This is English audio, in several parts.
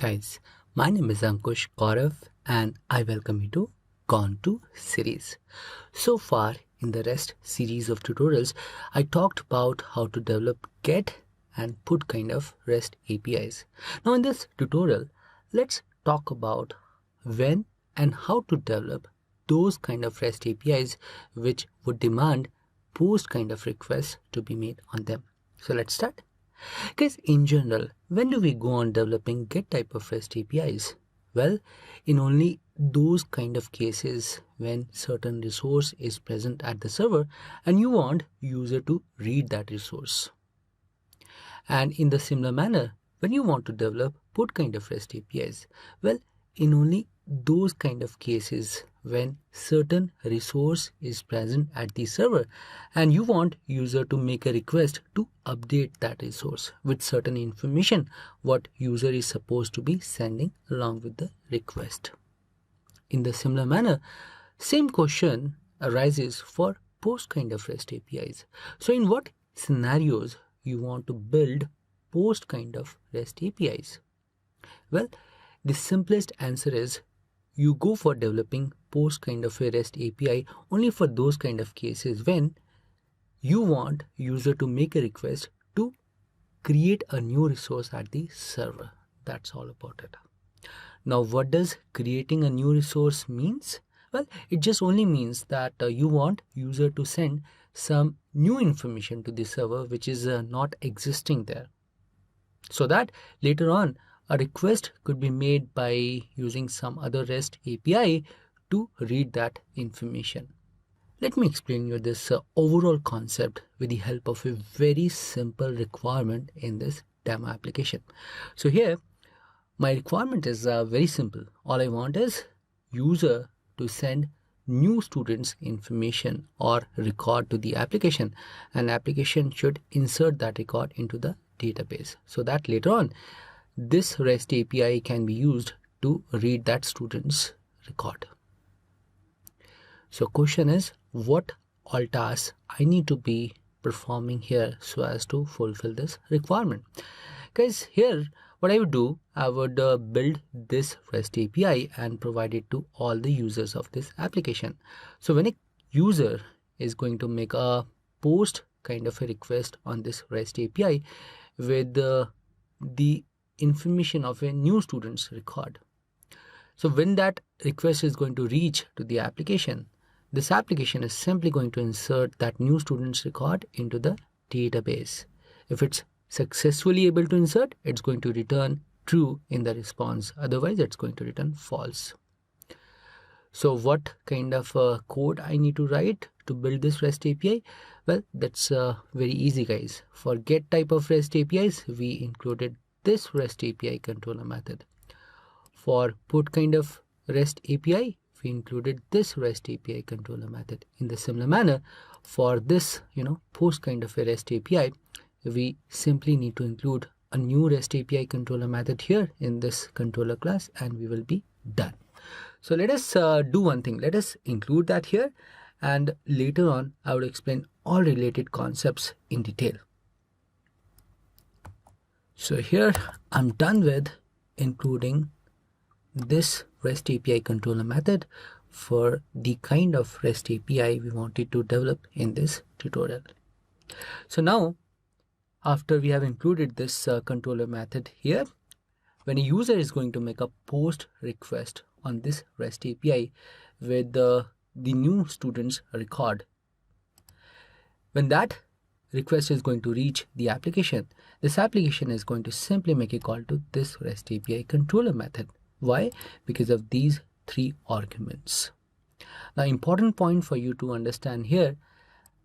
Guys, my name is Ankush Gaurav and I welcome you to Gone to series. So far in the REST series of tutorials, I talked about how to develop GET and PUT kind of REST APIs. Now in this tutorial, let's talk about when and how to develop those kind of REST APIs which would demand POST kind of requests to be made on them. So let's start. Guys, in general, when do we go on developing GET type of REST APIs? Well, in only those kind of cases when certain resource is present at the server and you want user to read that resource. And in the similar manner, when you want to develop PUT kind of REST APIs, well, in only those kind of cases when certain resource is present at the server and you want user to make a request to update that resource with certain information what user is supposed to be sending along with the request. In the similar manner, same question arises for POST kind of REST APIs. So in what scenarios you want to build POST kind of REST APIs? Well, the simplest answer is you go for developing POST kind of a REST API only for those kind of cases when you want user to make a request to create a new resource at the server. That's all about it. Now, what does creating a new resource means? Well, it just only means that you want user to send some new information to the server which is not existing there, so that later on a request could be made by using some other REST API to read that information. Let me explain you this overall concept with the help of a very simple requirement in this demo application. So here, my requirement is very simple. All I want is user to send new students information or record to the application, and application should insert that record into the database so that later on this REST API can be used to read that student's record. So question is, what all tasks I need to be performing here so as to fulfill this requirement? Guys, here what I would do, I would build this REST API and provide it to all the users of this application. So when a user is going to make a POST kind of a request on this REST API with the information of a new student's record. So when that request is going to reach to the application, this application is simply going to insert that new student's record into the database. If it's successfully able to insert, it's going to return true in the response. Otherwise, it's going to return false. So what kind of code I need to write to build this REST API? Well, that's very easy, guys. For GET type of REST APIs, we included this REST API controller method. For PUT kind of REST API, we included this REST API controller method. In the similar manner, for this POST kind of a REST API, we simply need to include a new REST API controller method here in this controller class and we will be done. So let us do one thing. Let us include that here and later on I will explain all related concepts in detail. So here I'm done with including this REST API controller method for the kind of REST API we wanted to develop in this tutorial. So now, after we have included this controller method here, when a user is going to make a POST request on this REST API with the new student's record, when that request is going to reach the application, this application is going to simply make a call to this REST API controller method. Why? Because of these three arguments. Now, important point for you to understand here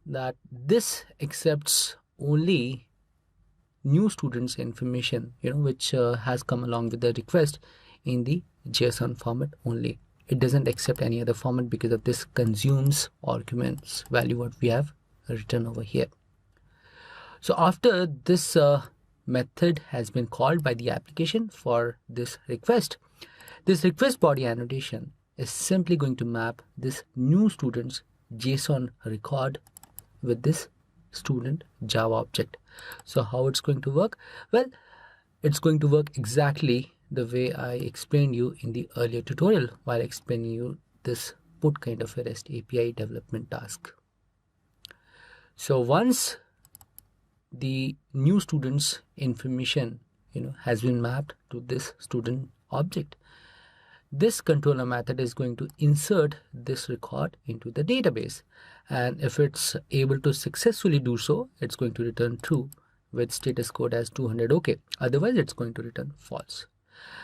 that this accepts only new students information, which has come along with the request in the JSON format only. It doesn't accept any other format because of this consumes arguments value what we have written over here. So after this method has been called by the application for this request body annotation is simply going to map this new student's JSON record with this student Java object. So how it's going to work? Well, it's going to work exactly the way I explained you in the earlier tutorial while explaining you this put kind of a REST API development task. So once the new student's information has been mapped to this student object, this controller method is going to insert this record into the database, and if it's able to successfully do so, it's going to return true with status code as 200 OK. Otherwise it's going to return false.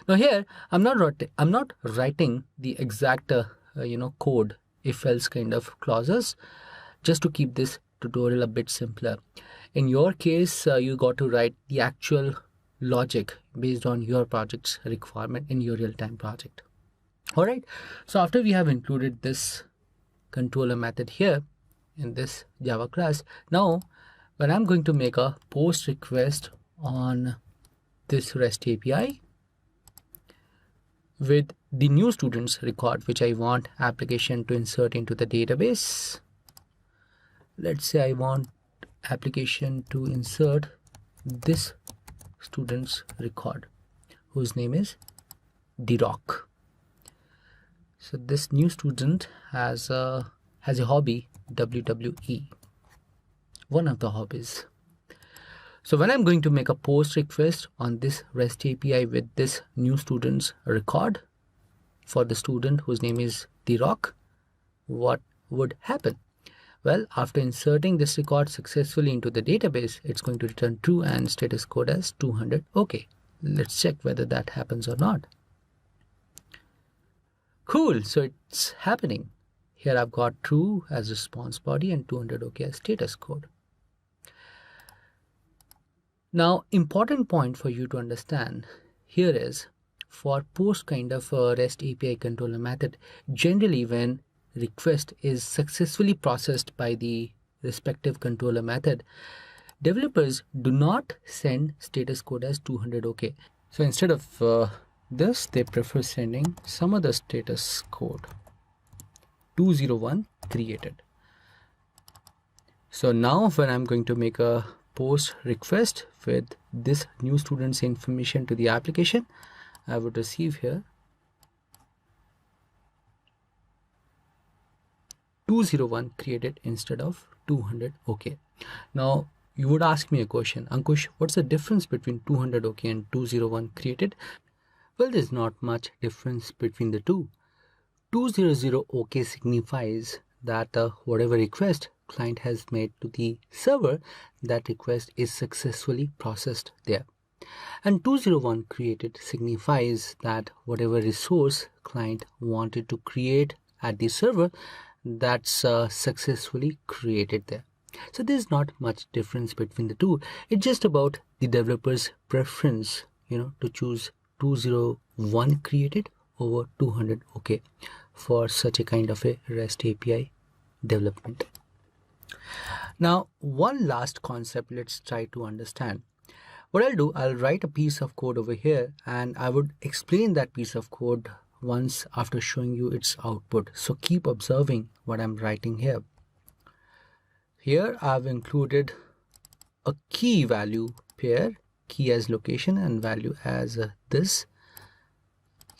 Now here I'm not writing the exact code if else kind of clauses, just to keep this tutorial a bit simpler. In your case, you got to write the actual logic based on your project's requirement in your real-time project. All right, so after we have included this controller method here in this Java class, now when I'm going to make a post request on this REST API with the new students record, which I want application to insert into the database. Let's say I want application to insert this student's record whose name is D-Rock. So this new student has a hobby, WWE, one of the hobbies. So when I'm going to make a post request on this REST API with this new student's record for the student whose name is D-Rock, what would happen? Well, after inserting this record successfully into the database, it's going to return true and status code as 200 OK. Let's check whether that happens or not. Cool, so it's happening. Here I've got true as response body and 200 OK as status code. Now, important point for you to understand here is, for post kind of a REST API controller method, generally when request is successfully processed by the respective controller method, developers do not send status code as 200 OK. So instead of this, they prefer sending some other status code, 201 created. So now when I'm going to make a post request with this new student's information to the application, I would receive here 201 created instead of 200 OK. Now you would ask me a question, Ankush, what's the difference between 200 OK and 201 created? Well, there's not much difference between the two. 200 OK signifies that whatever request client has made to the server, that request is successfully processed there. And 201 created signifies that whatever resource client wanted to create at the server, that's successfully created there. So there's not much difference between the two. It's just about the developer's preference, to choose 201 created over 200 OK for such a kind of a REST API development. Now, one last concept let's try to understand. What I'll do, I'll write a piece of code over here and I would explain that piece of code once after showing you its output. So keep observing what I'm writing here. Here I've included a key value pair, key as location and value as this.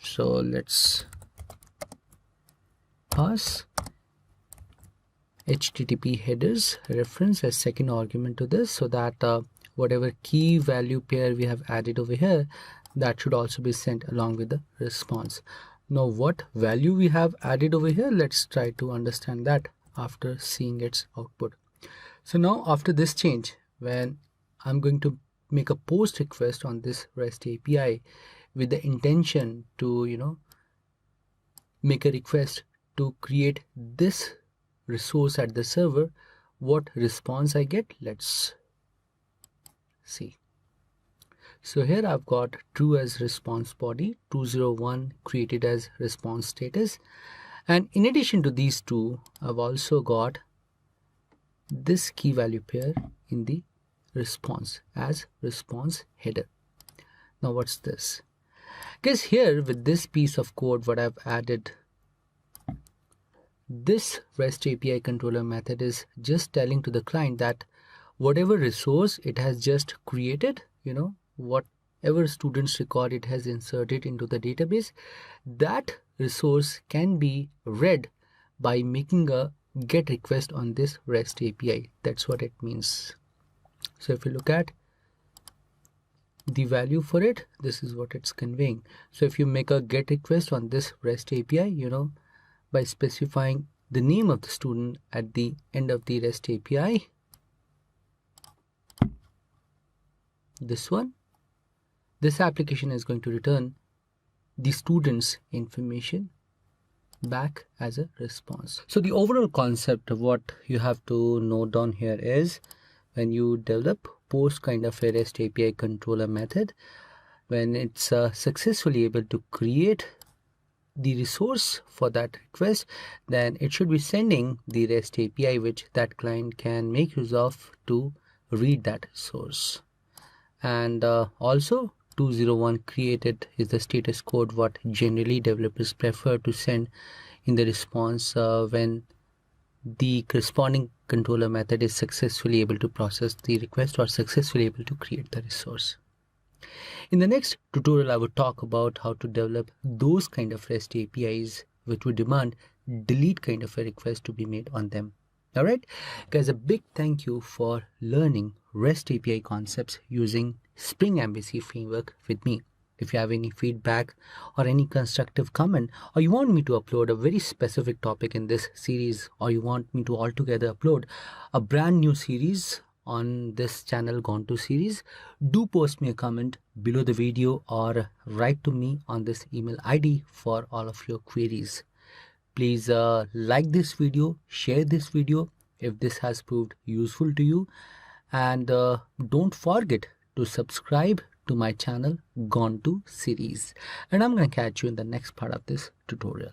So let's pass HTTP headers reference as second argument to this, so that whatever key value pair we have added over here, that should also be sent along with the response. Now what value we have added over here, let's try to understand that after seeing its output. So now after this change, when I'm going to make a post request on this REST API with the intention to make a request to create this resource at the server, what response I get, let's see. So here I've got true as response body, 201 created as response status, and in addition to these two, I've also got this key value pair in the response as response header. Now what's this? Guess here with this piece of code what I've added, this REST API controller method is just telling to the client that whatever resource it has just created, what whatever student's record it has inserted into the database, that resource can be read by making a GET request on this REST API. That's what it means. So if you look at the value for it, this is what it's conveying. So if you make a GET request on this REST API, by specifying the name of the student at the end of the REST API, this application is going to return the student's information back as a response. So the overall concept of what you have to note down here is, when you develop post kind of a REST API controller method, when it's successfully able to create the resource for that request, then it should be sending the REST API which that client can make use of to read that source. And also 201 created is the status code what generally developers prefer to send in the response when the corresponding controller method is successfully able to process the request or successfully able to create the resource. In the next tutorial, I will talk about how to develop those kind of REST APIs which would demand delete kind of a request to be made on them. Alright, guys, a big thank you for learning REST API concepts using Spring MVC framework with me. If you have any feedback or any constructive comment, or you want me to upload a very specific topic in this series, or you want me to altogether upload a brand new series on this channel Gone to series, do post me a comment below the video or write to me on this email ID for all of your queries. Please like this video, share this video if this has proved useful to you, and don't forget to subscribe to my channel Gone to series. And I'm going to catch you in the next part of this tutorial.